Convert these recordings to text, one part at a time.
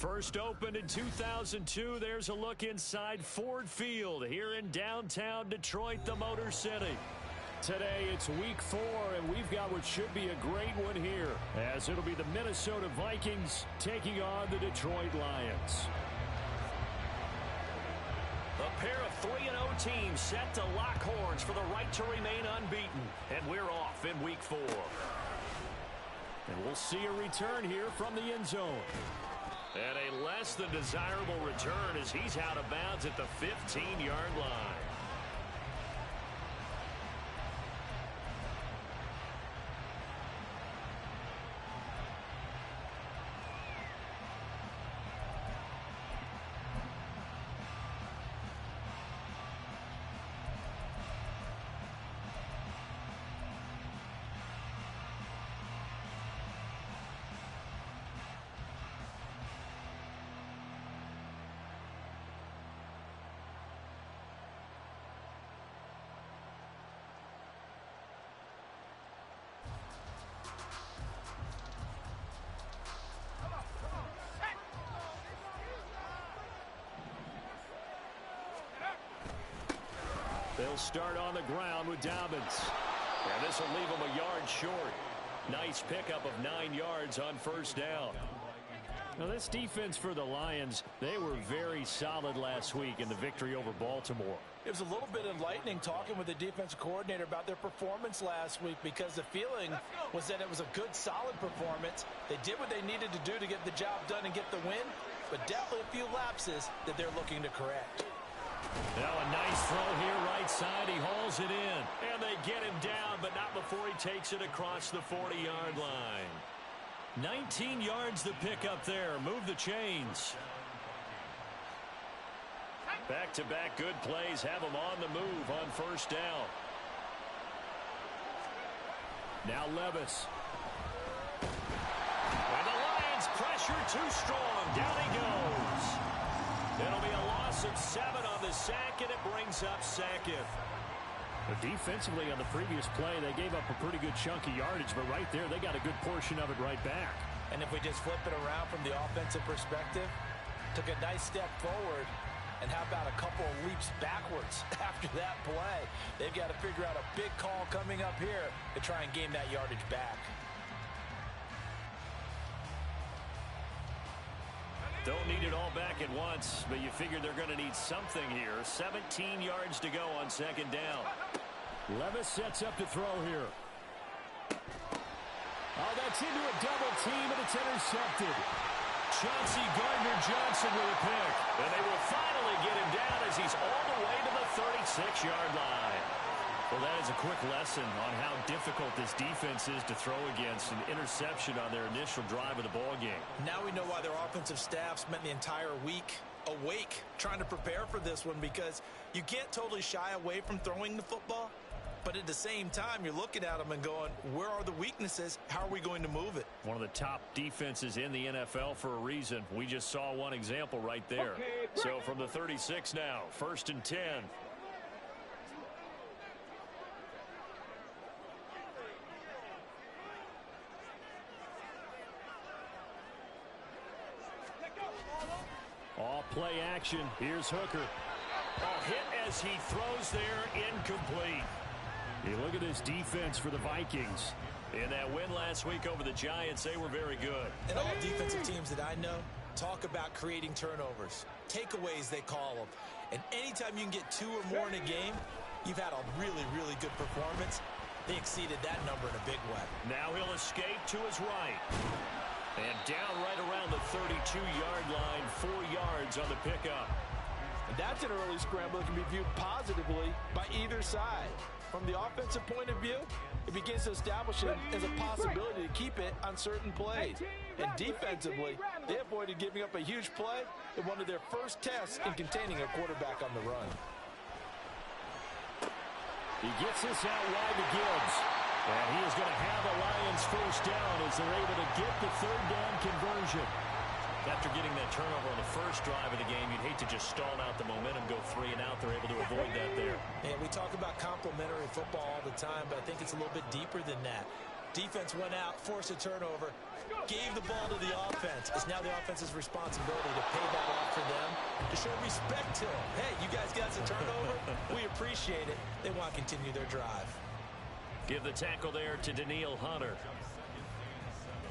First opened in 2002, there's a look inside Ford Field here in downtown Detroit, the Motor City. Today it's week 4, and we've got what should be a great one here, as it'll be the Minnesota Vikings taking on the Detroit Lions. A pair of 3-0 teams set to lock horns for the right to remain unbeaten, and we're off in week 4. And we'll see a return here from the end zone. And a less than desirable return as he's out of bounds at the 15-yard line. They'll start on the ground with Dobbins. And this will leave him a yard short. Nice pickup of 9 yards on first down. Now this defense for the Lions, they were very solid last week in the victory over Baltimore. It was a little bit enlightening talking with the defensive coordinator about their performance last week, because the feeling was that it was a good, solid performance. They did what they needed to do to get the job done and get the win, but definitely a few lapses that they're looking to correct. Now a nice throw here right side. He hauls it in. And they get him down, but not before he takes it across the 40-yard line. 19 yards to pick up there. Move the chains. Back-to-back good plays have him on the move on first down. Now Levis. And the Lions pressure too strong. Down he goes. It'll be a loss of 7 on the sack, and it brings up 2nd. But defensively on the previous play, they gave up a pretty good chunk of yardage, but right there, they got a good portion of it right back. And if we just flip it around from the offensive perspective, took a nice step forward, and how about a couple of leaps backwards after that play? They've got to figure out a big call coming up here to try and gain that yardage back. Don't need it all back at once, but you figure they're going to need something here. 17 yards to go on second down. Levis sets up to throw here. Oh, that's into a double team, and it's intercepted. Chauncey Gardner-Johnson with a pick. And they will finally get him down as he's all the way to the 36-yard line. Well, that is a quick lesson on how difficult this defense is to throw against. An interception on their initial drive of the ball game. Now we know why their offensive staff spent the entire week awake trying to prepare for this one, because you can't totally shy away from throwing the football, but at the same time you're looking at them and going, where are the weaknesses? How are we going to move it? One of the top defenses in the NFL for a reason. We just saw one example right there. Okay, so from the 36 now, 1st and 10. All play action. Here's Hooker. A hit as he throws there, incomplete. You look at this defense for the Vikings. In that win last week over the Giants, they were very good. And all defensive teams that I know talk about creating turnovers. Takeaways, they call them. And anytime you can get 2 or more in a game, you've had a really, really good performance. They exceeded that number in a big way. Now he'll escape to his right. And down right around the 32-yard line, 4 yards on the pickup. And that's an early scramble that can be viewed positively by either side. From the offensive point of view, it begins to establish it as a possibility to keep it on certain plays. And defensively, they avoided giving up a huge play in one of their first tests in containing a quarterback on the run. He gets this out wide to Gibbs. And he is going to have the Lions first down as they're able to get the 3rd down conversion. After getting that turnover on the first drive of the game, you'd hate to just stall out the momentum, go 3 and out. They're able to avoid that there. And we talk about complementary football all the time, but I think it's a little bit deeper than that. Defense went out, forced a turnover, gave the ball to the offense. It's now the offense's responsibility to pay that off for them, to show respect to them. Hey, you guys got a turnover. We appreciate it. They want to continue their drive. Give the tackle there to Danielle Hunter.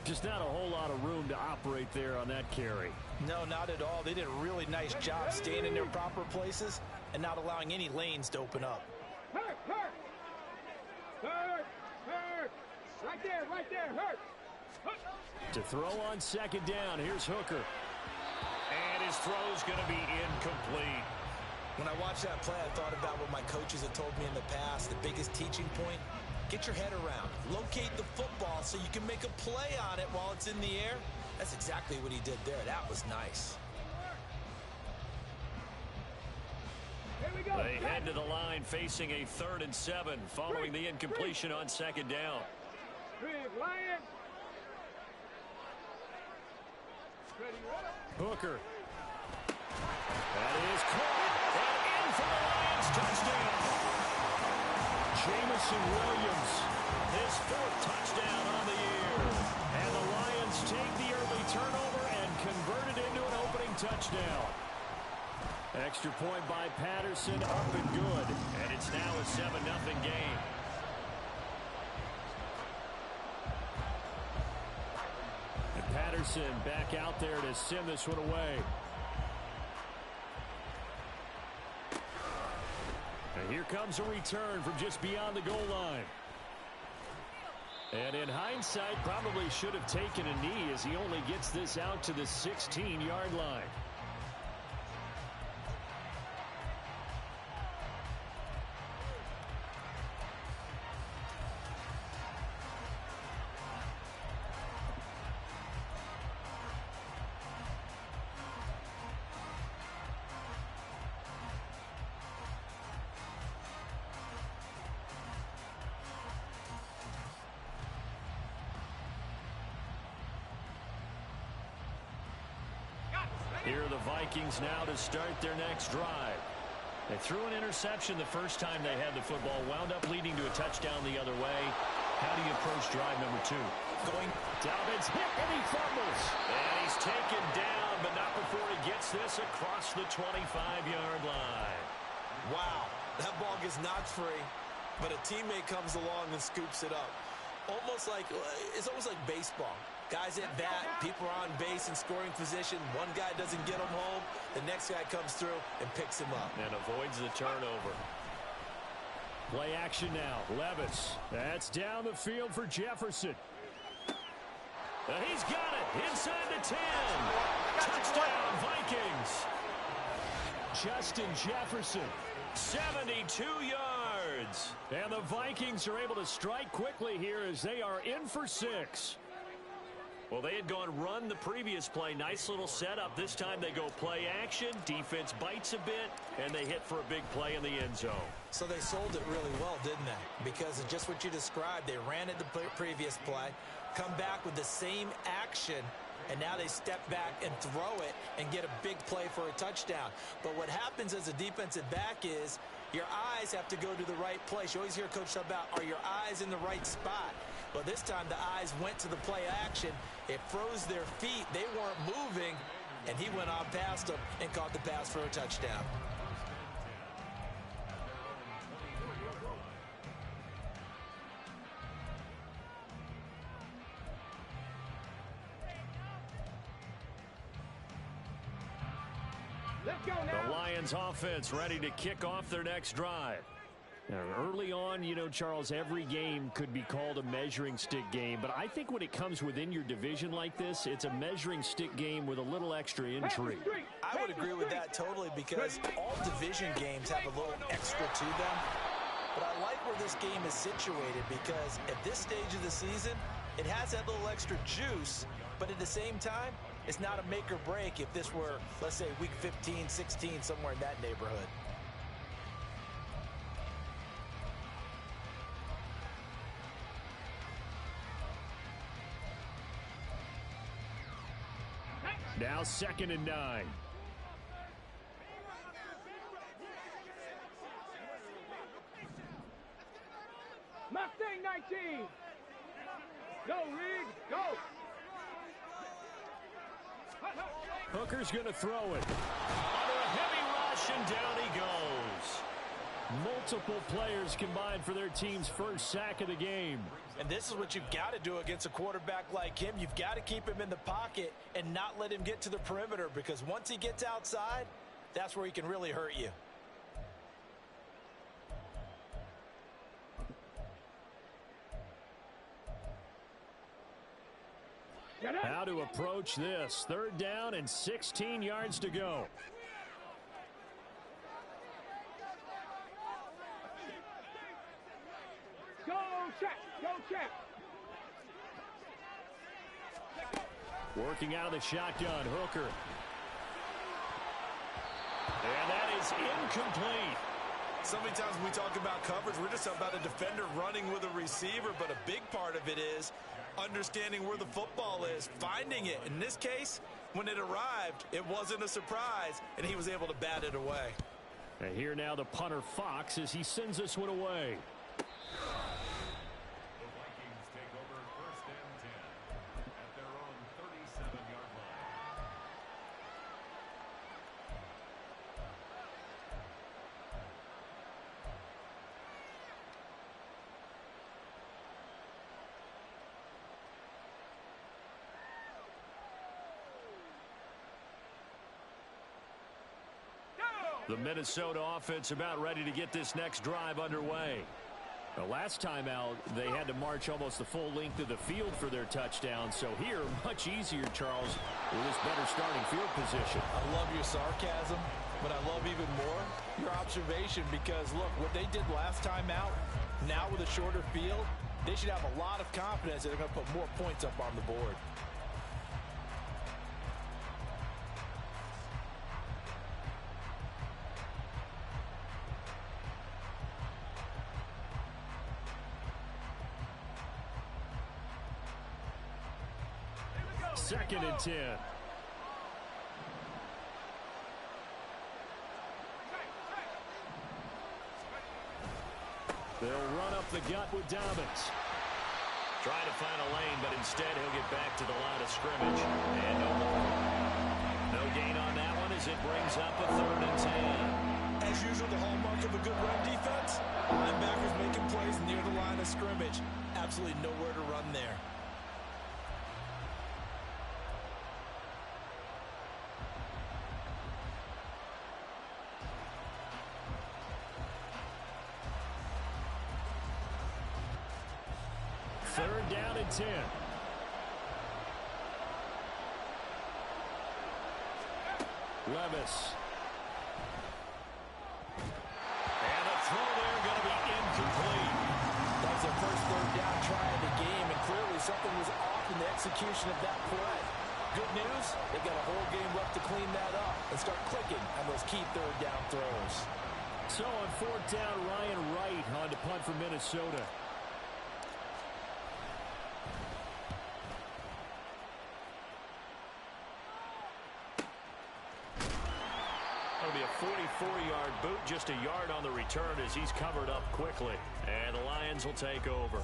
Just not a whole lot of room to operate there on that carry. No, not at all. They did a really nice job staying in their proper places and not allowing any lanes to open up. Hurt! Right there, hurt! To throw on second down, here's Hooker. And his throw's going to be incomplete. When I watched that play, I thought about what my coaches had told me in the past. The biggest teaching point, get your head around. Locate the football so you can make a play on it while it's in the air. That's exactly what he did there. That was nice. They head to the line facing a 3rd and 7 following the incompletion on second down. Hooker. That is caught. And in for the Lions touchdown. Jameson Williams, his 4th touchdown on the year. And the Lions take the early turnover and convert it into an opening touchdown. Extra point by Patterson, up and good. And it's now a 7-0 game. And Patterson back out there to send this one away. And here comes a return from just beyond the goal line. And in hindsight, probably should have taken a knee as he only gets this out to the 16-yard line. Here are the Vikings now to start their next drive. They threw an interception the first time they had the football, wound up leading to a touchdown the other way. How do you approach drive number 2? Dobbins hit and he fumbles. And he's taken down, but not before he gets this across the 25-yard line. Wow, that ball gets knocked free, but a teammate comes along and scoops it up. It's almost like baseball. Guys at bat, people are on base in scoring position. One guy doesn't get him home. The next guy comes through and picks him up. And avoids the turnover. Play action now. Levis. That's down the field for Jefferson. He's got it inside the 10. Touchdown, Vikings. Justin Jefferson. 72 yards. And the Vikings are able to strike quickly here as they are in for 6. Well, they had gone run the previous play. Nice little setup. This time they go play action. Defense bites a bit, and they hit for a big play in the end zone. So they sold it really well, didn't they? Because of just what you described. They ran it the previous play, come back with the same action, and now they step back and throw it and get a big play for a touchdown. But what happens as a defensive back is your eyes have to go to the right place. You always hear Coach talk about, are your eyes in the right spot? Well, this time the eyes went to the play action. It froze their feet. They weren't moving, and he went on past them and caught the pass for a touchdown. Let's go now. The Lions offense ready to kick off their next drive. Now, early on, you know, Charles, every game could be called a measuring stick game. But I think when it comes within your division like this, it's a measuring stick game with a little extra intrigue. I would agree with that totally because all division games have a little extra to them. But I like where this game is situated because at this stage of the season, it has that little extra juice. But at the same time, it's not a make or break if this were, let's say, week 15, 16, somewhere in that neighborhood. Now 2nd and 9. Mustang 19. Go, Reed, go. Hooker's going to throw it. Under a heavy rush, and down he goes. Multiple players combined for their team's first sack of the game. And this is what you've got to do against a quarterback like him. You've got to keep him in the pocket and not let him get to the perimeter, because once he gets outside, that's where he can really hurt you. How to approach this. 3rd down and 16 yards to go. Go check, go check. Working out of the shotgun, Hooker. And that is incomplete. So many times when we talk about coverage, we're just about a defender running with a receiver, but a big part of it is understanding where the football is, finding it. In this case, when it arrived, it wasn't a surprise, and he was able to bat it away. And here now the punter, Fox, as he sends this one away. The Minnesota offense about ready to get this next drive underway. The last time out, they had to march almost the full length of the field for their touchdown. So here, much easier, Charles, with this better starting field position. I love your sarcasm, but I love even more your observation, because, look, what they did last time out, now with a shorter field, they should have a lot of confidence that they're going to put more points up on the board. Second and 10. They'll run up the gut with Dobbins. Trying to find a lane, but instead he'll get back to the line of scrimmage. And no gain on that one as it brings up a 3rd and 10. As usual, the hallmark of a good run defense, linebackers making plays near the line of scrimmage. Absolutely nowhere to run there. Third down and 10. Levis. And the throw there going to be incomplete. That was their first 3rd down try of the game, and clearly something was off in the execution of that play. Good news, they got a whole game left to clean that up and start clicking on those key 3rd down throws. So on 4th down, Ryan Wright on to punt for Minnesota. That'll be a 44-yard boot, just a yard on the return as he's covered up quickly. And the Lions will take over.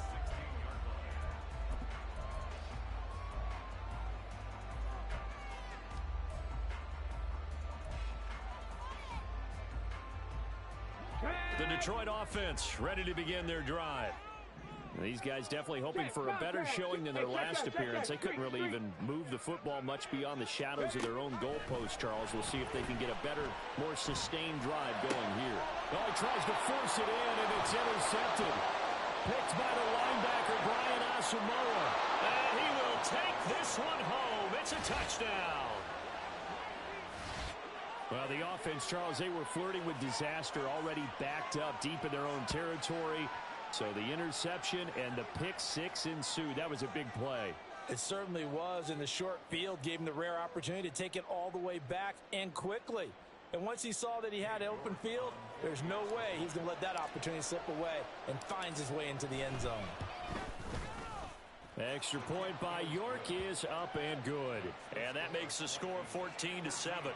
The Detroit offense ready to begin their drive. These guys definitely hoping for a better showing than their last appearance. They couldn't really even move the football much beyond the shadows of their own goalpost, Charles. We'll see if they can get a better, more sustained drive going here. Oh, he tries to force it in, and it's intercepted. Picked by the linebacker, Brian Asamoah. And he will take this one home. It's a touchdown. Well, the offense, Charles, they were flirting with disaster, already backed up deep in their own territory. So the interception and the pick six ensued. That was a big play. It certainly was, and the short field gave him the rare opportunity to take it all the way back and quickly. And once he saw that he had an open field, there's no way he's going to let that opportunity slip away, and finds his way into the end zone. Extra point by York is up and good. And that makes the score 14-7.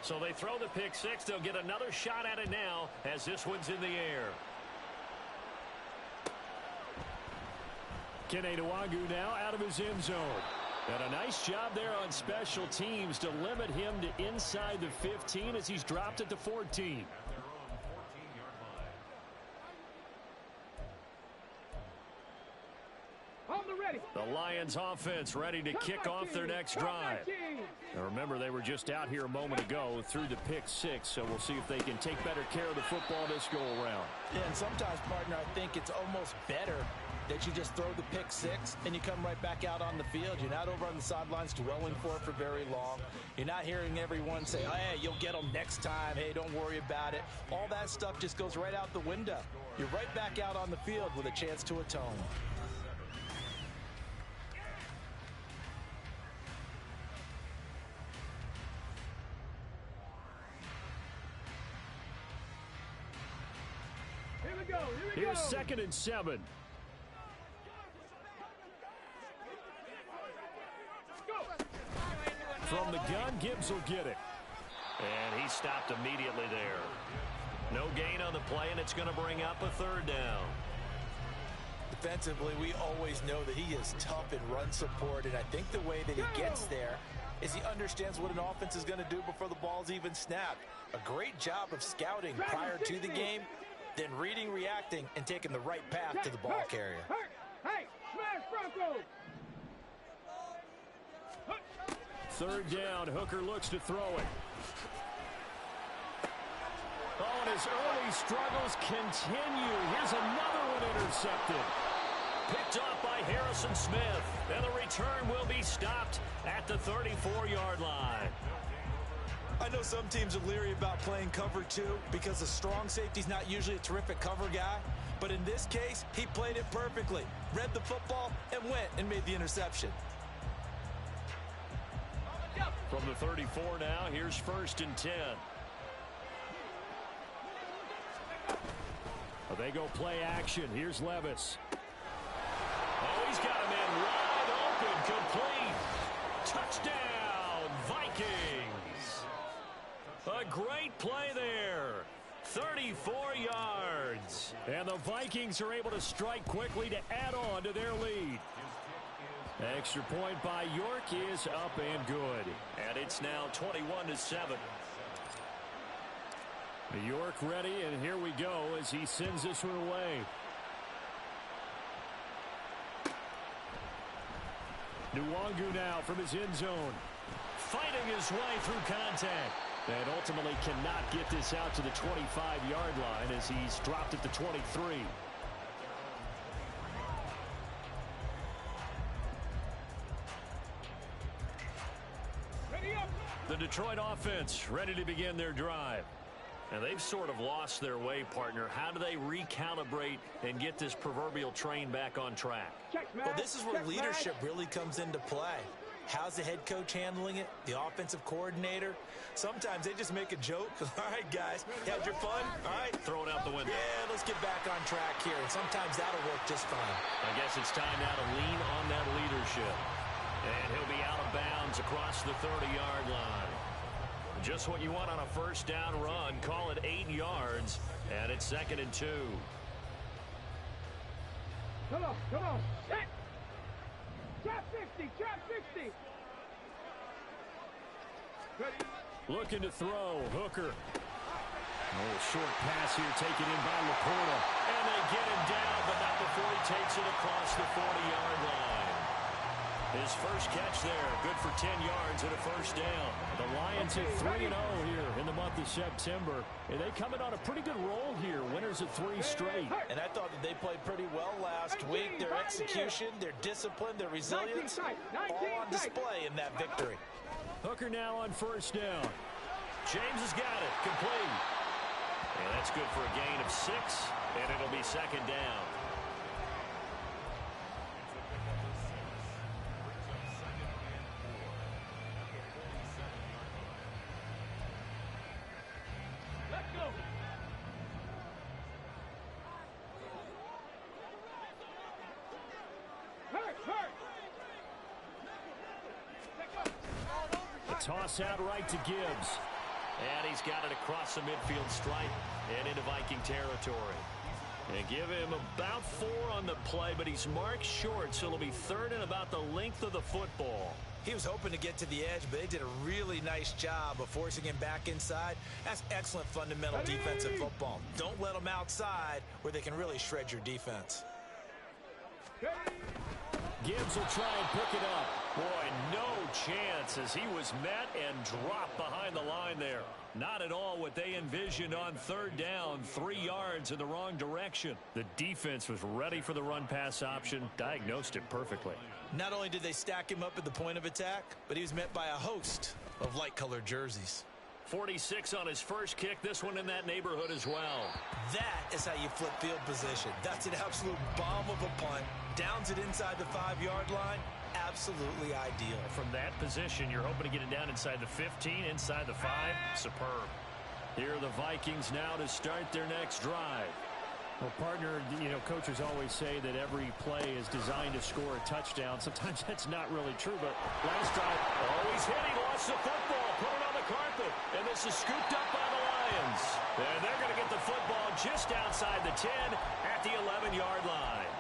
So they throw the pick six. They'll get another shot at it now as this one's in the air. Kene Nwangwu now out of his end zone. And a nice job there on special teams to limit him to inside the 15 as he's dropped it to 14. The Lions offense ready to kick off their next drive. Now remember, they were just out here a moment ago through the pick six, so we'll see if they can take better care of the football this go around. Yeah, and sometimes, partner, I think it's almost better that you just throw the pick six and you come right back out on the field. You're not over on the sidelines dwelling for it for very long. You're not hearing everyone say, hey, you'll get them next time. Hey, don't worry about it. All that stuff just goes right out the window. You're right back out on the field with a chance to atone. Here's 2nd and 7. From the gun, Gibbs will get it. And he stopped immediately there. No gain on the play, and it's going to bring up a 3rd down. Defensively, we always know that he is tough in run support, and I think the way that he gets there is he understands what an offense is going to do before the ball's even snapped. A great job of scouting prior to the game, then reading, reacting, and taking the right path to the ball carrier. Hey, smash Broncos! 3rd down, Hooker looks to throw it. Oh, and his early struggles continue. Here's another one intercepted. Picked off by Harrison Smith. And the return will be stopped at the 34-yard line. I know some teams are leery about playing cover 2 because a strong safety's not usually a terrific cover guy. But in this case, he played it perfectly. Read the football and went and made the interception. From the 34 now, here's 1st and 10. They go play action. Here's Levis. Oh, he's got a man wide open, complete. Touchdown, Vikings. A great play there. 34 yards. And the Vikings are able to strike quickly to add on to their lead. Extra point by York is up and good. And it's now 21-7. York ready, and here we go as he sends this one away. Nwangwu now from his end zone. Fighting his way through contact. And ultimately cannot get this out to the 25-yard line as he's dropped it to 23. The Detroit offense ready to begin their drive. And they've sort of lost their way, partner. How do they recalibrate and get this proverbial train back on track? Well, this is where leadership really comes into play. How's the head coach handling it? The offensive coordinator? Sometimes they just make a joke. All right, guys, had your fun? All right. Throw it out the window. Yeah, let's get back on track here. And sometimes that'll work just fine. I guess it's time now to lean on that leadership. And he'll be out of bounds across the 30-yard line. Just what you want on a 1st down run. Call it 8 yards. And it's 2nd and 2. Come on. Hit. Trap 60. Ready. Looking to throw. Hooker. A little short pass here taken in by Laporta. And they get him down, but not before he takes it across the 40-yard line. His first catch there, good for 10 yards and a 1st down. The Lions at 3-0 here in the month of September. And they come in on a pretty good roll here, winners of 3 straight. And I thought that they played pretty well last week. Their execution, their discipline, their resilience, all on display in that victory. Hooker now on 1st down. James has got it, complete. And that's good for a gain of 6, and it'll be 2nd down. Toss out right to Gibbs. And he's got it across the midfield stripe and into Viking territory. And give him about 4 on the play, but he's marked short, so it'll be 3rd and about the length of the football. He was hoping to get to the edge, but they did a really nice job of forcing him back inside. That's excellent fundamental defensive football. Don't let them outside where they can really shred your defense. Gibbs will try and pick it up. Boy, no chance as he was met and dropped behind the line there. Not at all what they envisioned on 3rd down, 3 yards in the wrong direction. The defense was ready for the run-pass option, diagnosed it perfectly. Not only did they stack him up at the point of attack, but he was met by a host of light-colored jerseys. 46 on his first kick, this one in that neighborhood as well. That is how you flip field position. That's an absolute bomb of a punt. Downs it inside the 5-yard line. Absolutely ideal. From that position, you're hoping to get it down inside the 15, inside the 5. Superb. Here are the Vikings now to start their next drive. Well, partner, coaches always say that every play is designed to score a touchdown. Sometimes that's not really true, but last drive, he's hit. He lost the football. Put it on the carpet. And this is scooped up by the Lions. And they're going to get the football just outside the 10 at the 11-yard line.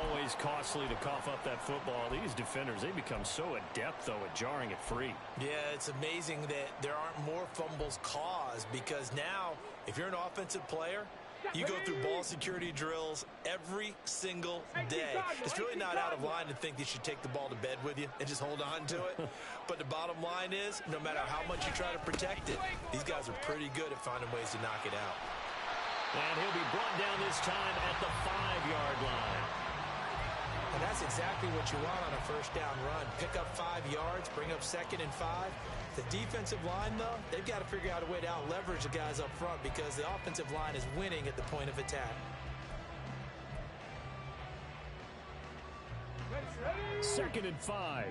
Always costly to cough up that football. These defenders, they become so adept, though, at jarring it free. Yeah, it's amazing that there aren't more fumbles caused because now, if you're an offensive player, you go through ball security drills every single day. It's really not out of line to think that you should take the ball to bed with you and just hold on to it. But the bottom line is, no matter how much you try to protect it, these guys are pretty good at finding ways to knock it out. And he'll be brought down this time at the 5-yard line. And that's exactly what you want on a first down run. Pick up 5 yards, bring up 2nd and 5. The defensive line, though, they've got to figure out a way to out-leverage the guys up front because the offensive line is winning at the point of attack. 2nd and 5.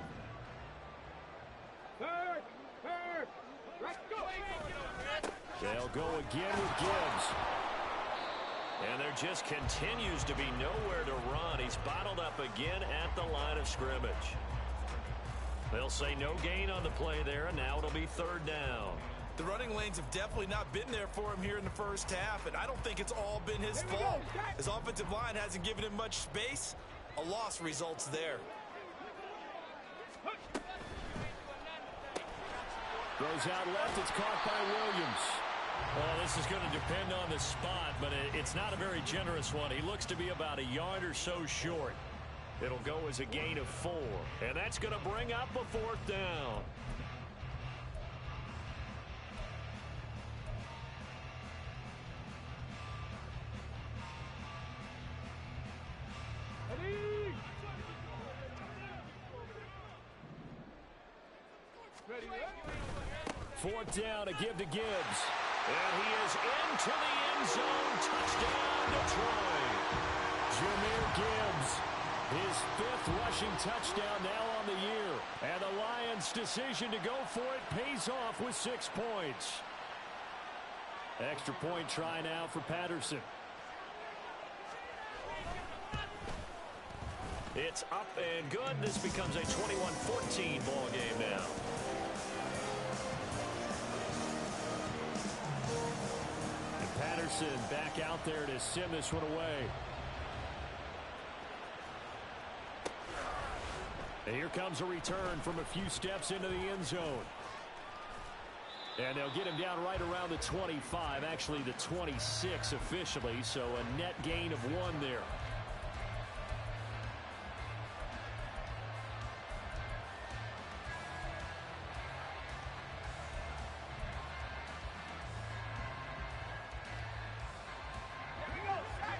Let's go. They'll go again with Gibbs. And there just continues to be nowhere to run. He's bottled up again at the line of scrimmage. They'll say no gain on the play there, and now it'll be 3rd down. The running lanes have definitely not been there for him here in the first half, and I don't think it's all been his fault. His offensive line hasn't given him much space. A loss results there. Goes out left. It's caught by Williams. Well, this is going to depend on the spot, but it's not a very generous one. He looks to be about a yard or so short. It'll go as a gain of 4, and that's going to bring up a 4th down. Fourth down, a give to Gibbs. And he is into the end zone. Touchdown, Detroit. Jahmyr Gibbs, his 5th rushing touchdown now on the year. And the Lions' decision to go for it pays off with 6 points. Extra point try now for Patterson. It's up and good. This becomes a 21-14 ball game now. And Patterson back out there to send this one away. And here comes a return from a few steps into the end zone. And they'll get him down right around the 25, actually the 26 officially, so a net gain of 1 there.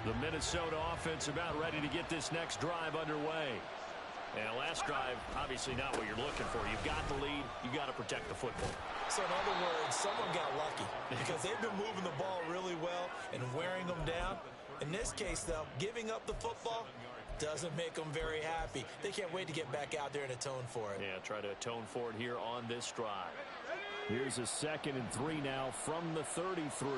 The Minnesota offense about ready to get this next drive underway. And last drive, obviously not what you're looking for. You've got the lead. You've got to protect the football. So in other words, someone got lucky because they've been moving the ball really well and wearing them down. In this case, though, giving up the football doesn't make them very happy. They can't wait to get back out there and atone for it. Yeah, try to atone for it here on this drive. Here's a 2nd and 3 now from the 33.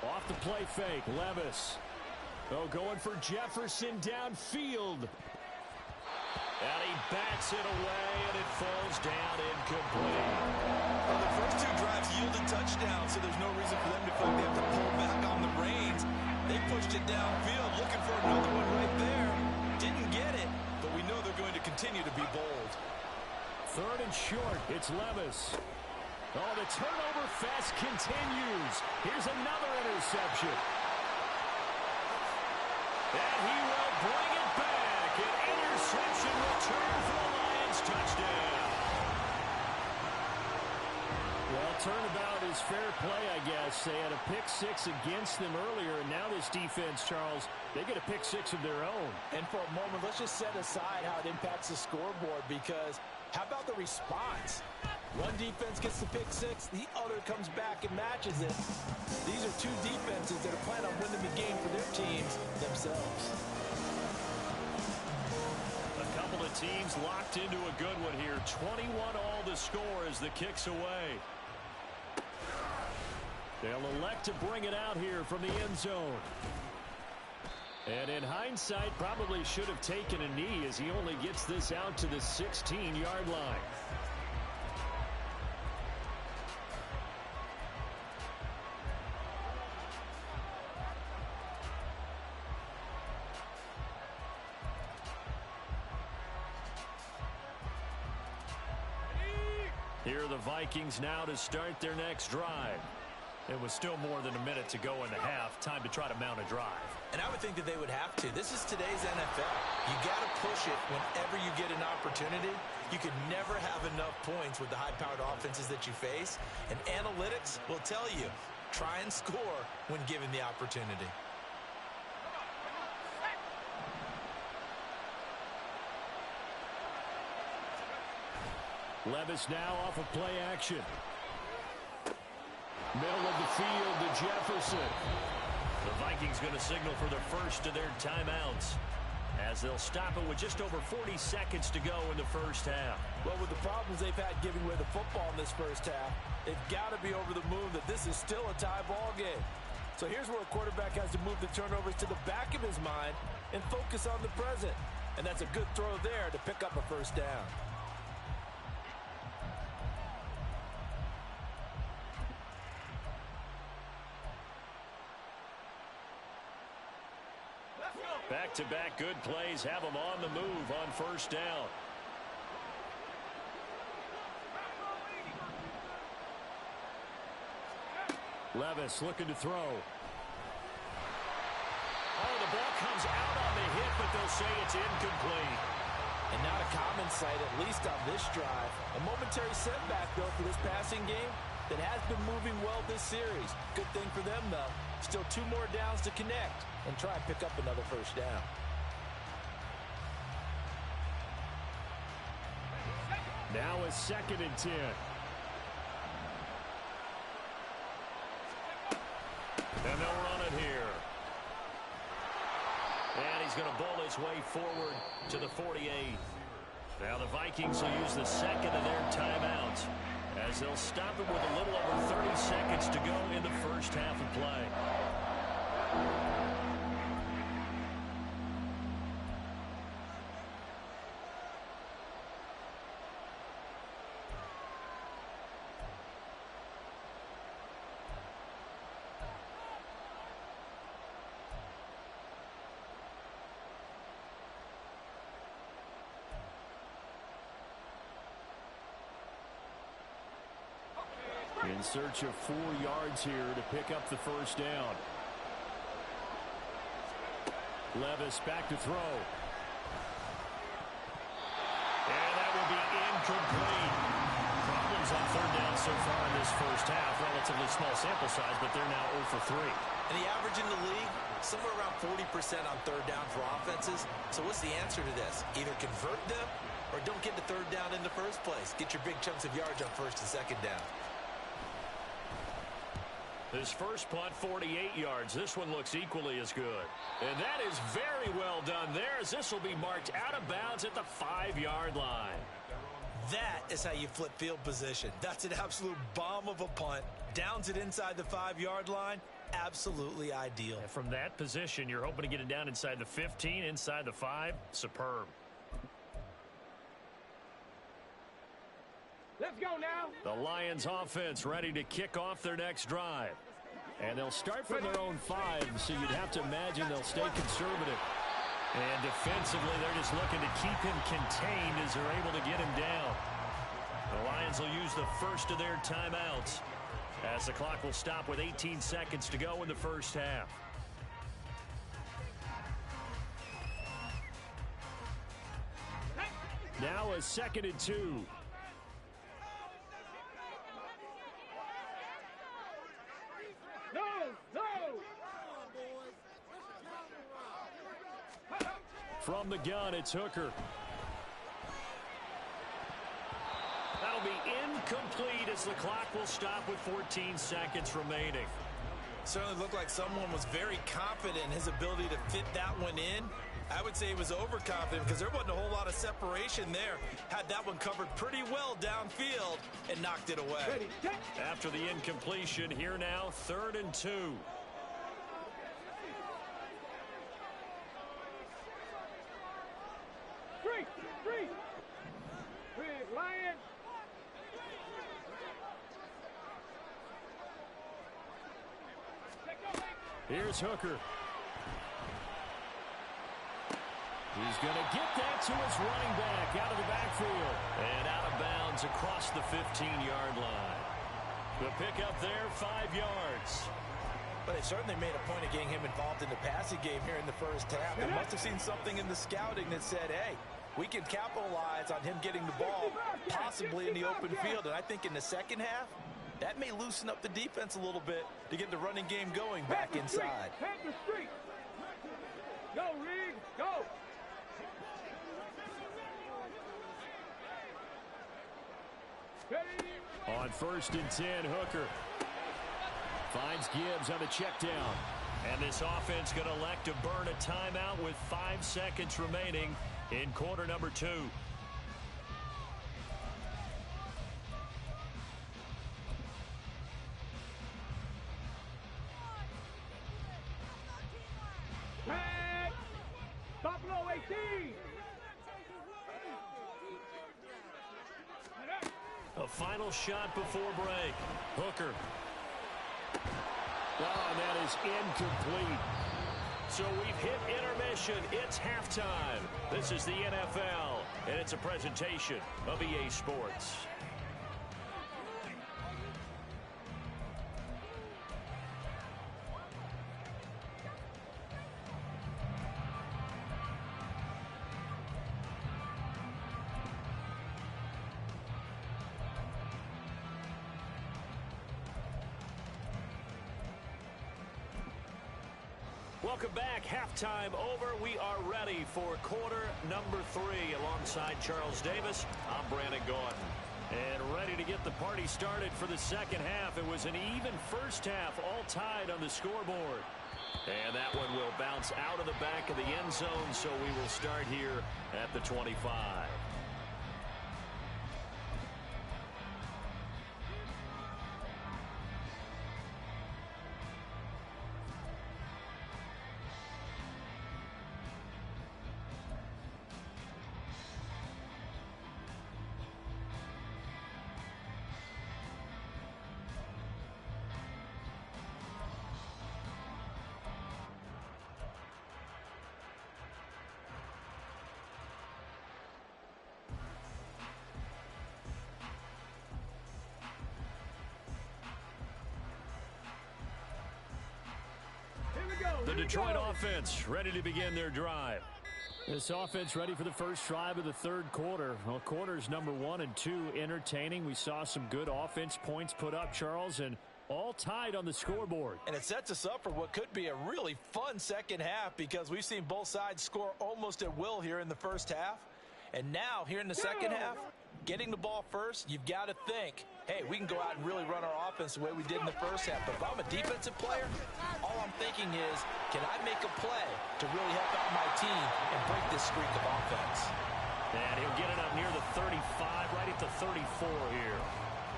Off the play fake, Levis. Oh, going for Jefferson downfield. And he bats it away, and it falls down incomplete. Well, the first two drives yielded touchdowns, so there's no reason for them to feel like they have to pull back on the reins. They pushed it downfield, looking for another one right there. Didn't get it, but we know they're going to continue to be bold. Third and short, it's Levis. Oh, the turnover fest continues. Here's another interception. And he will bring it back. An interception return for the Lions touchdown. Well, turnabout is fair play, I guess. They had a pick six against them earlier, and now this defense, Charles, they get a pick six of their own. And for a moment, let's just set aside how it impacts the scoreboard, because how about the response? One defense gets the pick six, the other comes back and matches it. These are two defenses that are planning on winning the game for their teams themselves. A couple of teams locked into a good one here. 21 all the score as the kick's away. They'll elect to bring it out here from the end zone. And in hindsight, probably should have taken a knee as he only gets this out to the 16-yard line. Here are the Vikings now to start their next drive. It was still more than a minute to go in the half. Time to try to mount a drive. And I would think that they would have to. This is today's NFL. You got to push it whenever you get an opportunity. You can never have enough points with the high-powered offenses that you face. And analytics will tell you, try and score when given the opportunity. Levis now off of play action. Middle of the field to Jefferson. The Vikings going to signal for the first of their timeouts, as they'll stop it with just over 40 seconds to go in the first half. Well, with the problems they've had giving away the football in this first half, they've got to be over the moon that this is still a tie ball game. So here's where a quarterback has to move the turnovers to the back of his mind and focus on the present. And that's a good throw there to pick up a first down. Back-to-back good plays have them on the move on first down. Levis looking to throw. Oh, the ball comes out on the hit, but they'll say it's incomplete. And not a common sight, at least on this drive. A momentary setback, though, for this passing game that has been moving well this series. Good thing for them, though. Still 2 more downs to connect and try and pick up another first down. Now a 2nd and 10. And they'll run it here. And he's going to bowl his way forward to the 48. Now the Vikings will use the second of their timeouts, as they'll stop it with a little over 30 seconds to go in the first half of play. In search of 4 yards here to pick up the first down. Levis back to throw. And that will be incomplete. Problems on third down so far in this first half. Relatively small sample size, but they're now 0 for 3. And the average in the league, somewhere around 40% on third down for offenses. So what's the answer to this? Either convert them or don't get to third down in the first place. Get your big chunks of yards on first and second down. His first punt, 48 yards. This one looks equally as good. And that is very well done there, as this will be marked out of bounds at the 5-yard line. That is how you flip field position. That's an absolute bomb of a punt. Downs it inside the 5-yard line. Absolutely ideal. And from that position, you're hoping to get it down inside the 15, inside the 5. Superb. Let's go now. The Lions offense ready to kick off their next drive. And they'll start from their own 5, so you'd have to imagine they'll stay conservative. And defensively, they're just looking to keep him contained as they're able to get him down. The Lions will use the first of their timeouts as the clock will stop with 18 seconds to go in the first half. Now a 2nd and 2. From the gun, it's Hooker. That'll be incomplete as the clock will stop with 14 seconds remaining. Certainly looked like someone was very confident in his ability to fit that one in. I would say he was overconfident because there wasn't a whole lot of separation there. Had that one covered pretty well downfield and knocked it away. After the incompletion, here now, 3rd and 2. Three. Big Lions. Here's Hooker. He's going to get that to his running back out of the backfield. And out of bounds across the 15-yard line. The pickup there, 5 yards. But they certainly made a point of getting him involved in the passing game here in the first half. They must have seen something in the scouting that said, hey, we can capitalize on him getting the ball possibly in the open field. And I think in the second half, that may loosen up the defense a little bit to get the running game going back inside. Panther Street. Go, Reed. Go. On 1st and 10, Hooker finds Gibbs on the check down. And this offense going to elect to burn a timeout with 5 seconds remaining in quarter number 2. Buffalo 18. A final shot before break. Hooker. Oh, and that is incomplete. So we've hit intermission. It's halftime. This is the NFL, and it's a presentation of EA Sports. Welcome back. Halftime over. We are ready for quarter number 3. Alongside Charles Davis, I'm Brandon Gaudin. And ready to get the party started for the second half. It was an even first half, all tied on the scoreboard. And that one will bounce out of the back of the end zone, so we will start here at the 25. The Detroit offense ready to begin their drive. This offense ready for the first drive of the third quarter. Well, quarters number 1 and 2 entertaining. We saw some good offense points put up, Charles, and all tied on the scoreboard. And it sets us up for what could be a really fun second half because we've seen both sides score almost at will here in the first half. And now, here in the second half, getting the ball first, you've got to think, hey, we can go out and really run our offense the way we did in the first half. But if I'm a defensive player, all I'm thinking is, can I make a play to really help out my team and break this streak of offense? And he'll get it up near the 35, right at the 34 here.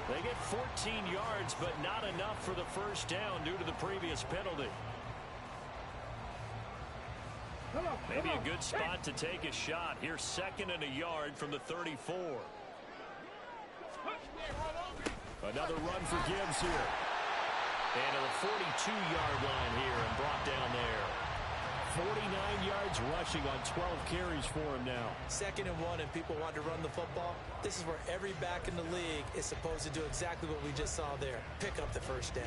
They get 14 yards, but not enough for the first down due to the previous penalty. Maybe a good spot to take a shot. Here's 2nd and a yard from the 34. Another run for Gibbs here. And to the 42-yard line here and brought down there. 49 yards rushing on 12 carries for him now. 2nd and 1 and people want to run the football. This is where every back in the league is supposed to do exactly what we just saw there. Pick up the first down.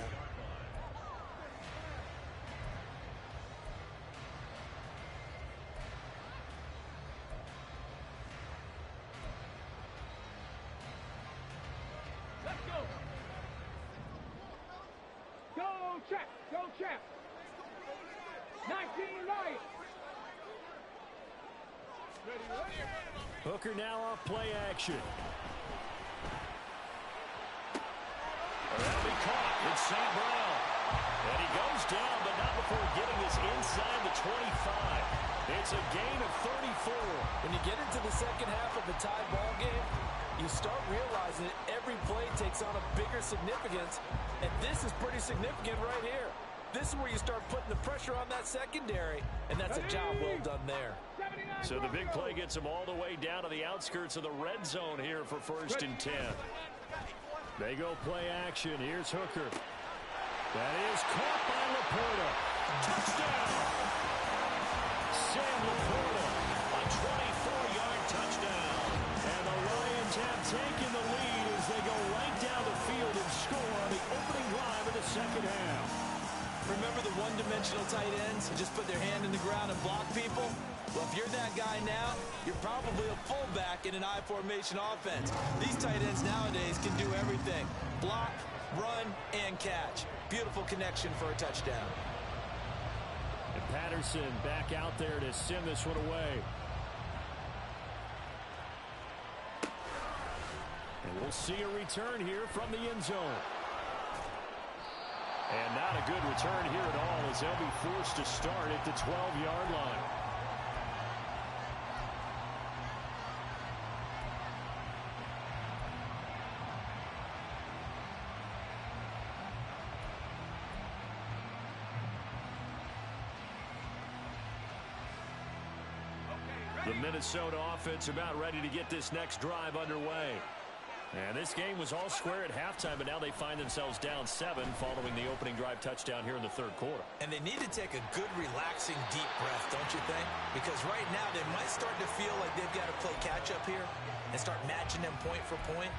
Let's go. Go, check. Go, check. 19 right. Hooker now off play action. That'll be caught. It's St. Brown. And he goes down, but not before getting this inside the 25. It's a gain of 34. When you get into the second half of a tie ball game, you start realizing that every play takes on a bigger significance, and this is pretty significant right here. This is where you start putting the pressure on that secondary, and that's a job well done there. So the big play gets them all the way down to the outskirts of the red zone here for 1st and 10. They go play action. Here's Hooker. That is caught by Laporta. Touchdown! Sam Laporta, a 24-yard touchdown. And the Lions have taken the lead as they go right down the field and score on the opening drive of the second half. Remember the one-dimensional tight ends who just put their hand in the ground and block people? Well, if you're that guy now, you're probably a fullback in an I-formation offense. These tight ends nowadays can do everything. Block, run, and catch. Beautiful connection for a touchdown. And Patterson back out there to send this one away. And we'll see a return here from the end zone. And not a good return here at all as they'll be forced to start at the 12-yard line. The Minnesota offense about ready to get this next drive underway. And this game was all square at halftime, but now they find themselves down 7 following the opening drive touchdown here in the 3rd quarter. And they need to take a good, relaxing, deep breath, don't you think? Because right now they might start to feel like they've got to play catch-up here and start matching them point for point.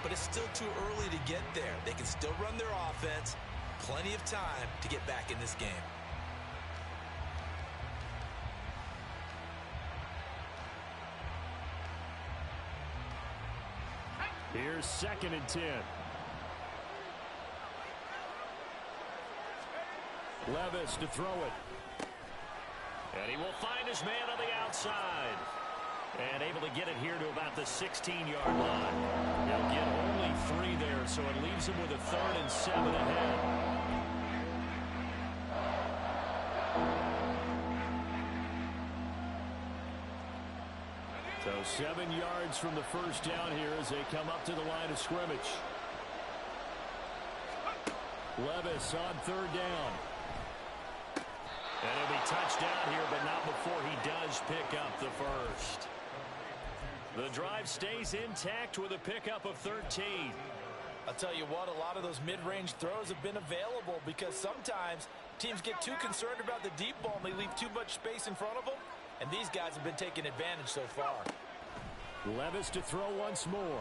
But it's still too early to get there. They can still run their offense. Plenty of time to get back in this game. Here's 2nd and 10. Levis to throw it. And he will find his man on the outside. And able to get it here to about the 16-yard line. He'll get only 3 there, so it leaves him with a 3rd and 7 ahead. So 7 yards from the first down here as they come up to the line of scrimmage. Levis on 3rd down. And he'll be touched down here, but not before he does pick up the first. The drive stays intact with a pickup of 13. I'll tell you what, a lot of those mid-range throws have been available because sometimes teams get too concerned about the deep ball and they leave too much space in front of them. And these guys have been taking advantage so far. Levis to throw once more.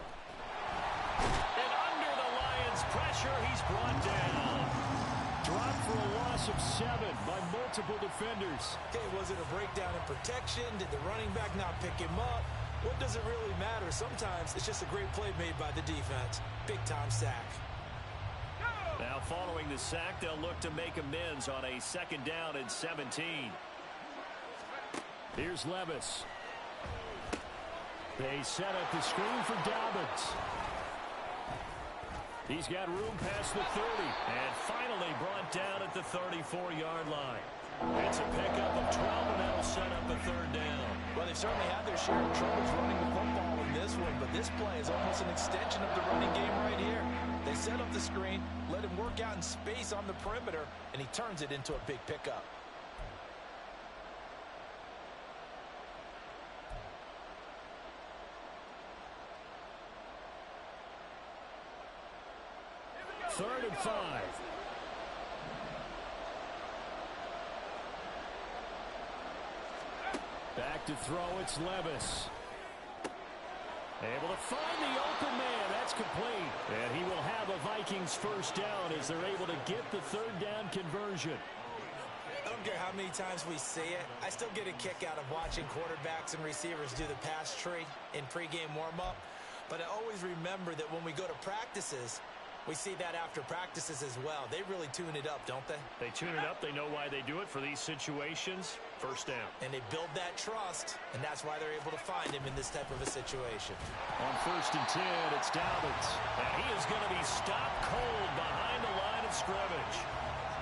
And under the Lions' pressure, he's brought down. Dropped for a loss of 7 by multiple defenders. Okay, was it a breakdown in protection? Did the running back not pick him up? What does it really matter? Sometimes it's just a great play made by the defense. Big-time sack. Now following the sack, they'll look to make amends on a 2nd down and 17. Here's Levis. They set up the screen for Dobbins. He's got room past the 30. And finally brought down at the 34-yard line. It's a pickup of 12, and that'll set up a 3rd down. Well, they've certainly had their share of troubles running the football in this one, but this play is almost an extension of the running game right here. They set up the screen, let him work out in space on the perimeter, and he turns it into a big pickup. 3rd and 5. Back to throw, it's Levis. Able to find the open man. That's complete. And he will have a Vikings first down as they're able to get the 3rd down conversion. I don't care how many times we see it. I still get a kick out of watching quarterbacks and receivers do the pass tree in pregame warm-up. But I always remember that when we go to practices, we see that after practices as well. They really tune it up, don't they? They tune it up. They know why they do it for these situations. First down. And they build that trust, and that's why they're able to find him in this type of a situation. On 1st and 10, it's Dobbins. And he is going to be stopped cold behind the line of scrimmage.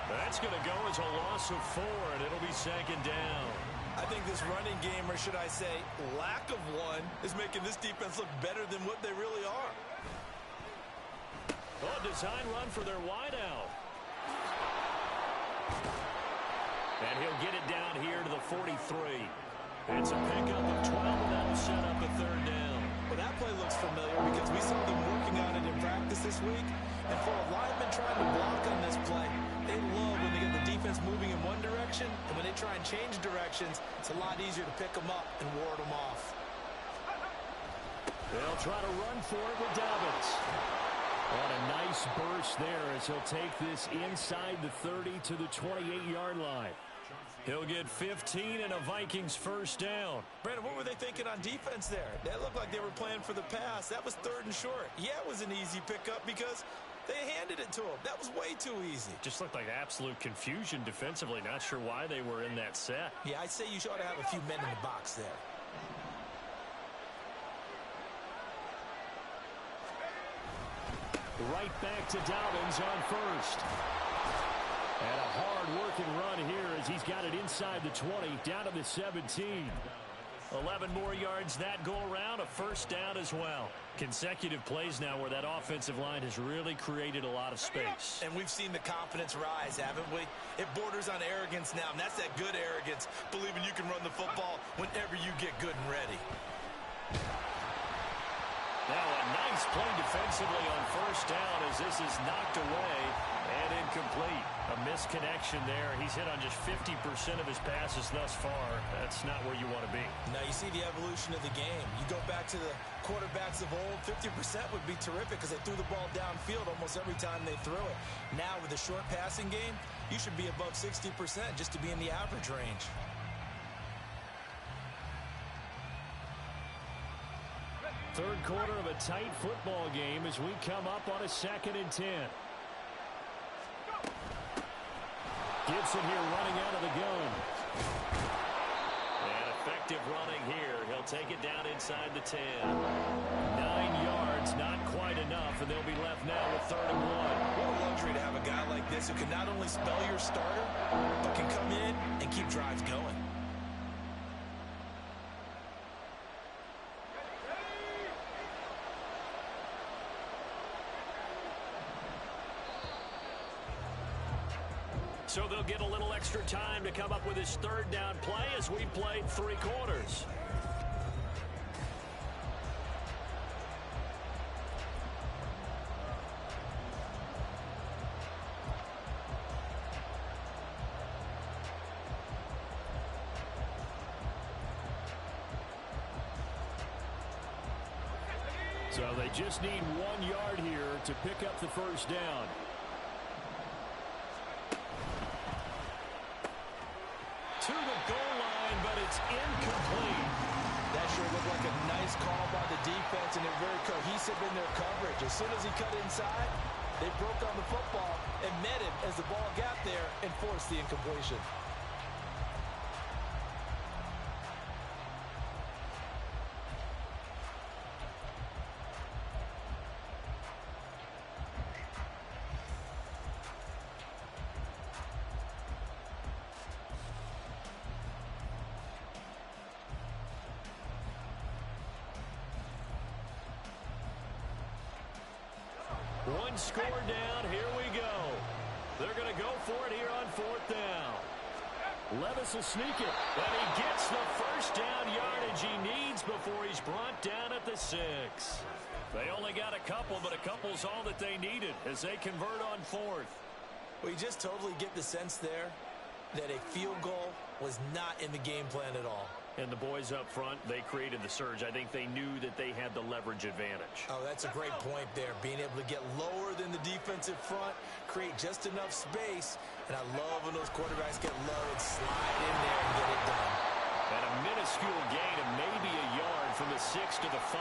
That's going to go as a loss of 4, and it'll be 2nd down. I think this running game, or should I say lack of one, is making this defense look better than what they really are. Oh, design run for their wideout. And he'll get it down here to the 43. It's a pickup of 12, and that'll set up a 3rd down. Well, that play looks familiar because we saw them working on it in practice this week. And for a lineman trying to block on this play, they love when they get the defense moving in one direction. And when they try and change directions, it's a lot easier to pick them up and ward them off. They'll try to run for it with Dobbins. On a nice burst there as he'll take this inside the 30 to the 28-yard line. He'll get 15 and a Vikings first down. Brandon, what were they thinking on defense there? That looked like they were playing for the pass. That was 3rd and short. Yeah, it was an easy pickup because they handed it to him. That was way too easy. Just looked like absolute confusion defensively. Not sure why they were in that set. Yeah, I'd say you ought to have a few men in the box there. Right back to Dobbins on 1st. And a hard-working run here as he's got it inside the 20, down to the 17. 11 more yards that go around, a first down as well. Consecutive plays now where that offensive line has really created a lot of space. And we've seen the confidence rise, haven't we? It borders on arrogance now, and that's that good arrogance, believing you can run the football whenever you get good and ready. Now a nice play defensively on 1st down as this is knocked away and incomplete. A misconnection there. He's hit on just 50% of his passes thus far. That's not where you want to be. Now you see the evolution of the game. You go back to the quarterbacks of old, 50% would be terrific because they threw the ball downfield almost every time they threw it. Now with the short passing game, you should be above 60% just to be in the average range. Third quarter of a tight football game as we come up on a 2nd and 10. Gibson here running out of the gun. And effective running here. He'll take it down inside the 10. 9 yards, not quite enough, and they'll be left now with 3rd and 1. What a luxury to have a guy like this who can not only spell your starter, but can come in and keep drives going. So they'll get a little extra time to come up with his 3rd down play as we played 3 quarters. So they just need 1 yard here to pick up the first down. To the goal line, but it's incomplete. That sure looked like a nice call by the defense, and they're very cohesive in their coverage. As soon as he cut inside, they broke on the football and met him as the ball got there and forced the incompletion. One score down. Here we go. They're going to go for it here on 4th down. Levis will sneak it. And he gets the first down yardage he needs before he's brought down at the 6. They only got a couple, but a couple's all that they needed as they convert on fourth. Well, you just totally get the sense there that a field goal was not in the game plan at all. And the boys up front, they created the surge. I think they knew that they had the leverage advantage. Oh, that's a great point there. Being able to get lower than the defensive front, create just enough space. And I love when those quarterbacks get low and slide in there and get it done. And a minuscule gain of maybe a yard from the 6 to the 5.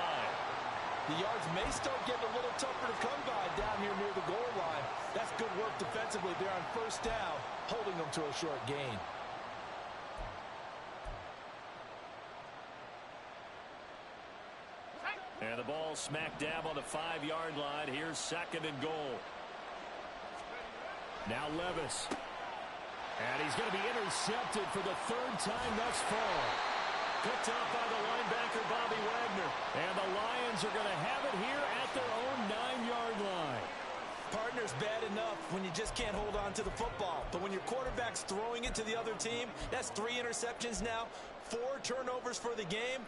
The yards may start getting a little tougher to come by down here near the goal line. That's good work defensively there on first down, holding them to a short gain. And the ball smack dab on the 5-yard line. Here's 2nd and goal. Now Levis. And he's going to be intercepted for the 3rd time thus far. Picked up by the linebacker, Bobby Wagner. And the Lions are going to have it here at their own 9-yard line. Partner's bad enough when you just can't hold on to the football. But when your quarterback's throwing it to the other team, that's 3 interceptions now, 4 turnovers for the game.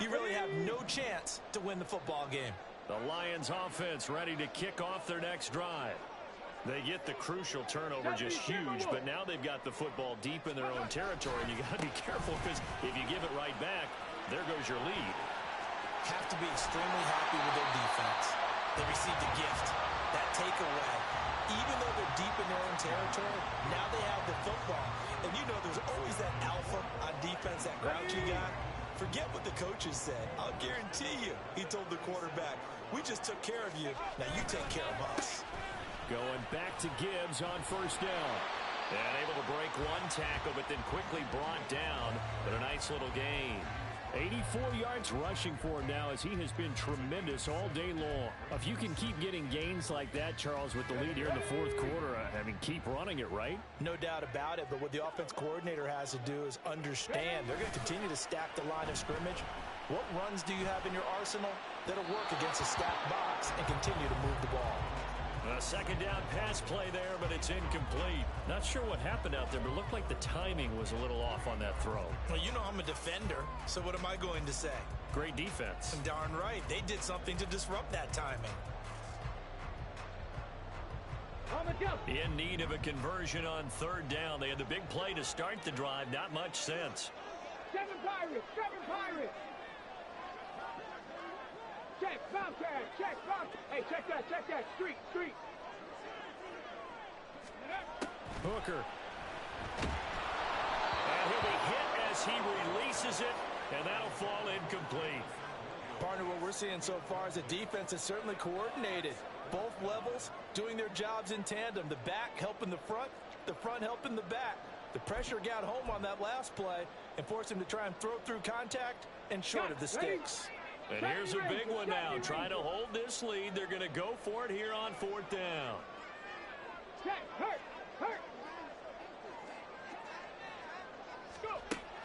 You really have no chance to win the football game. The Lions offense ready to kick off their next drive. They get the crucial turnover, just huge, but now they've got the football deep in their own territory, and you got to be careful because if you give it right back, there goes your lead. Have to be extremely happy with their defense. They received a gift, that takeaway. Even though they're deep in their own territory, now they have the football. And you know there's always that alpha on defense, that grouchy guy. Forget what the coaches said. I'll guarantee you, he told the quarterback, we just took care of you. Now you take care of us. Going back to Gibbs on first down. And able to break one tackle, but then quickly brought down. But a nice little gain. 84 yards rushing for him now as he has been tremendous all day long. If you can keep getting gains like that, Charles, with the lead here in the 4th quarter, I mean, keep running it, right? No doubt about it, but what the offense coordinator has to do is understand they're going to continue to stack the line of scrimmage. What runs do you have in your arsenal that'll work against a stacked box and continue to move the ball? A 2nd down pass play there, but it's incomplete. Not sure what happened out there, but it looked like the timing was a little off on that throw. Well, you know I'm a defender, so what am I going to say? Great defense. Darn right. They did something to disrupt that timing. In need of a conversion on 3rd down. They had the big play to start the drive. Not much sense. 7 Pirates! 7 Pirates! Check, Bobcat, check, Bobcat. Hey, check that, street. Hooker. And he'll be hit as he releases it, and that'll fall incomplete. Partner, what we're seeing so far is the defense is certainly coordinated. Both levels doing their jobs in tandem. The back helping the front helping the back. The pressure got home on that last play and forced him to try and throw through contact and short of the sticks. And here's a big one now. Trying to hold this lead. They're going to go for it here on 4th down. Hurt.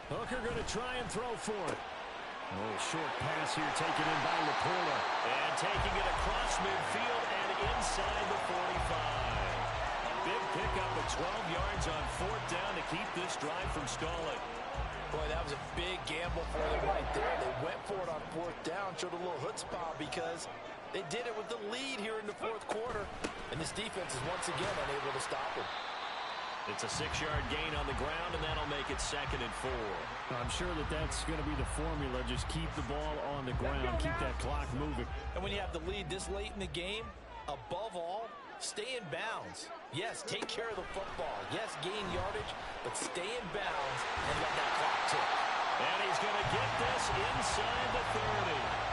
Hooker going to try and throw for it. A little short pass here taken in by Laporta. And taking it across midfield and inside the 45. A big pickup of 12 yards on 4th down to keep this drive from stalling. Boy, that was a big gamble for them right there. They went for it on 4th down, showed a little chutzpah because they did it with the lead here in the 4th quarter. And this defense is once again unable to stop them. It's a 6-yard gain on the ground, and that'll make it 2nd and 4. I'm sure that's going to be the formula. Just keep the ball on the ground, keep that clock moving. And when you have the lead this late in the game, above all, stay in bounds. Yes, take care of the football. Yes, gain yardage, but stay in bounds and let that clock tick. And he's going to get this inside the 30.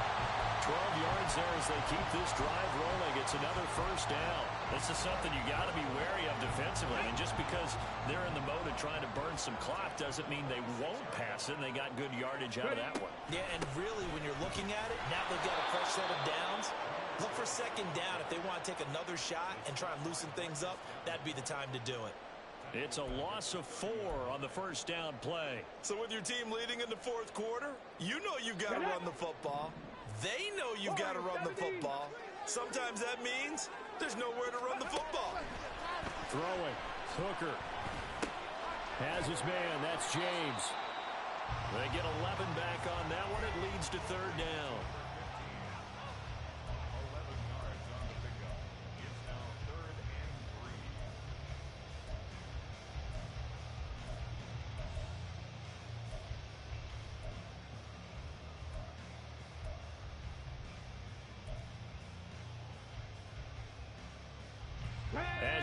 12 yards there as they keep this drive rolling. It's another 1st down. This is something you got to be wary of defensively. And just because they're in the mode of trying to burn some clock doesn't mean they won't pass it. And they got good yardage out of that one. Yeah, and really, when you're looking at it, now they've got a fresh set of downs. Look for 2nd down. If they want to take another shot and try and loosen things up, that'd be the time to do it. It's a loss of 4 on the 1st down play. So with your team leading in the 4th quarter, you know you've got to run the football. They know you've got to run the football. Sometimes that means there's nowhere to run the football. Throwing. Hooker has his man. That's James. They get 11 back on that one. It leads to 3rd down.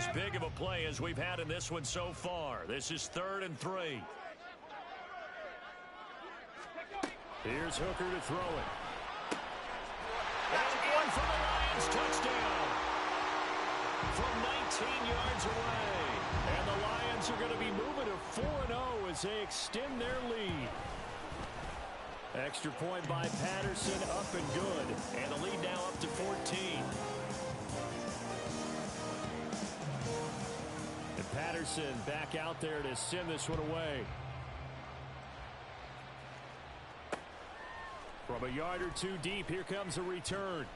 as big of a play as we've had in this one so far. This is 3rd and 3. Here's Hooker to throw it. And in for the Lions, touchdown. From 19 yards away. And the Lions are going to be moving to 4-0 as they extend their lead. Extra point by Patterson, up and good. And the lead now up to 14. And Patterson back out there to send this one away. From a yard or two deep, here comes a return.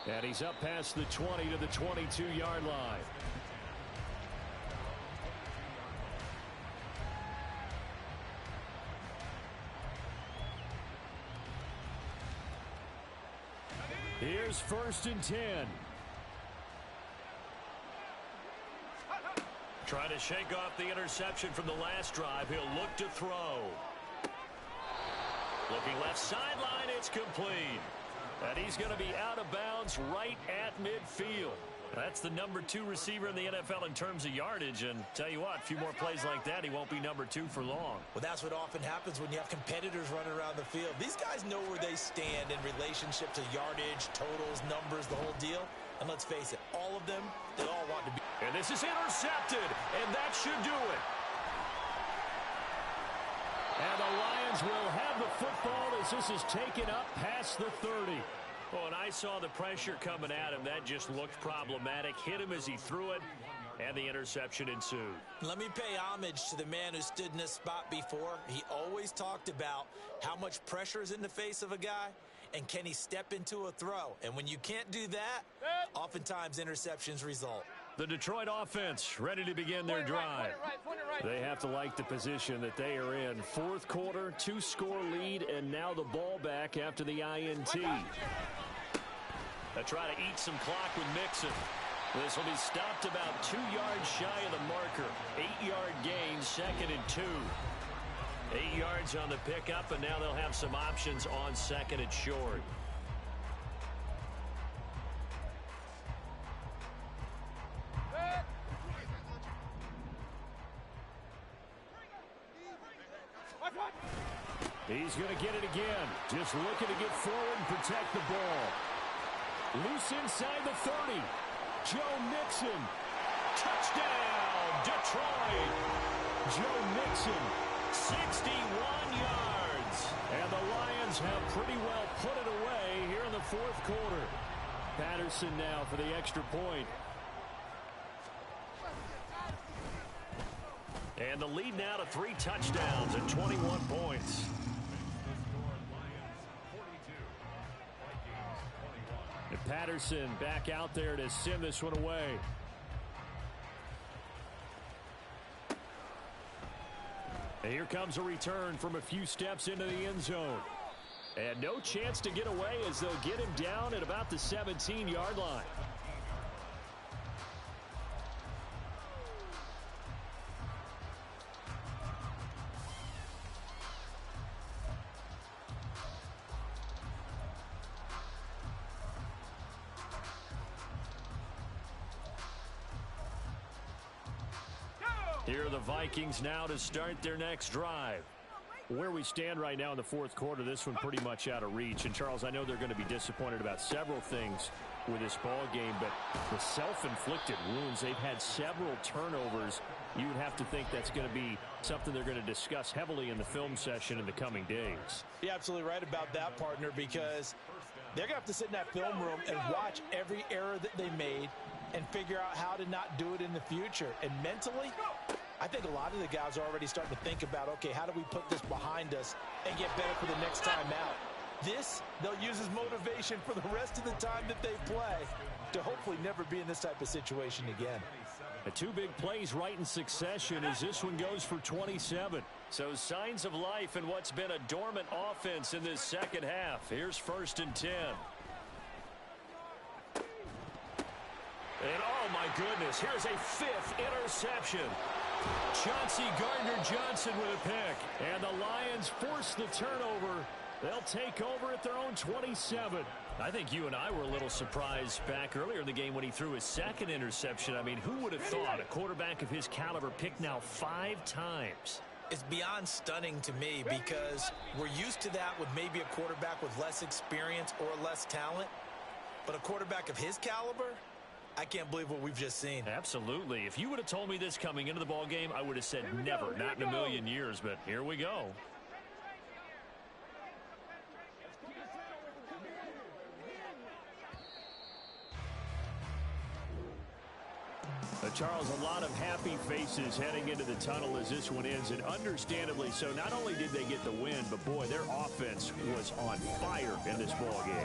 And he's up past the 20 to the 22-yard line. Here's 1st and 10. Trying to shake off the interception from the last drive. He'll look to throw. Looking left sideline, it's complete. And he's going to be out of bounds right at midfield. That's the number 2 receiver in the NFL in terms of yardage. And tell you what, a few more plays like that, he won't be number 2 for long. Well, that's what often happens when you have competitors running around the field. These guys know where they stand in relationship to yardage, totals, numbers, the whole deal. And let's face it, all of them, they all want to be. And this is intercepted, and that should do it. And the Lions will have the football as this is taken up past the 30. Oh, and I saw the pressure coming at him. That just looked problematic. Hit him as he threw it, and the interception ensued. Let me pay homage to the man who stood in this spot before. He always talked about how much pressure is in the face of a guy, and can he step into a throw. And when you can't do that, oftentimes interceptions result. The Detroit offense ready to begin their drive. They have to like the position that they are in. 4th quarter, 2-score lead, and now the ball back after the INT. They try to eat some clock with Mixon. This will be stopped about 2 yards shy of the marker. 8-yard gain, 2nd and 2. 8 yards on the pickup, and now they'll have some options on 2nd and short. He's going to get it again. Just looking to get forward and protect the ball. Loose inside the 30. Joe Mixon. Touchdown, Detroit. Joe Mixon. 61 yards. And the Lions have pretty well put it away here in the 4th quarter. Patterson now for the extra point. And the lead now to 3 touchdowns and 21 points. And Patterson back out there to send this one away. And here comes a return from a few steps into the end zone. And no chance to get away as they'll get him down at about the 17-yard line. Here are the Vikings now to start their next drive. Where we stand right now in the 4th quarter, this one pretty much out of reach. And, Charles, I know they're going to be disappointed about several things with this ball game, but the self-inflicted wounds, they've had several turnovers. You would have to think that's going to be something they're going to discuss heavily in the film session in the coming days. You're absolutely right about that, partner, because they're going to have to sit in that film room and watch every error that they made and figure out how to not do it in the future. And mentally, I think a lot of the guys are already starting to think about, okay, how do we put this behind us and get better for the next time out? This, they'll use as motivation for the rest of the time that they play to hopefully never be in this type of situation again. The 2 big plays right in succession as this one goes for 27. So signs of life in what's been a dormant offense in this second half. Here's 1st and 10. And oh my goodness, here's a 5th interception. Chauncey Gardner-Johnson with a pick. And the Lions force the turnover. They'll take over at their own 27. I think you and I were a little surprised back earlier in the game when he threw his second interception. I mean, who would have thought a quarterback of his caliber picked now 5 times? It's beyond stunning to me because we're used to that with maybe a quarterback with less experience or less talent. But a quarterback of his caliber, I can't believe what we've just seen. Absolutely. If you would have told me this coming into the ball game, I would have said never, not in a million years. But here we go. Charles, a lot of happy faces heading into the tunnel as this one ends, and understandably so. Not only did they get the win, but boy, their offense was on fire in this ball game.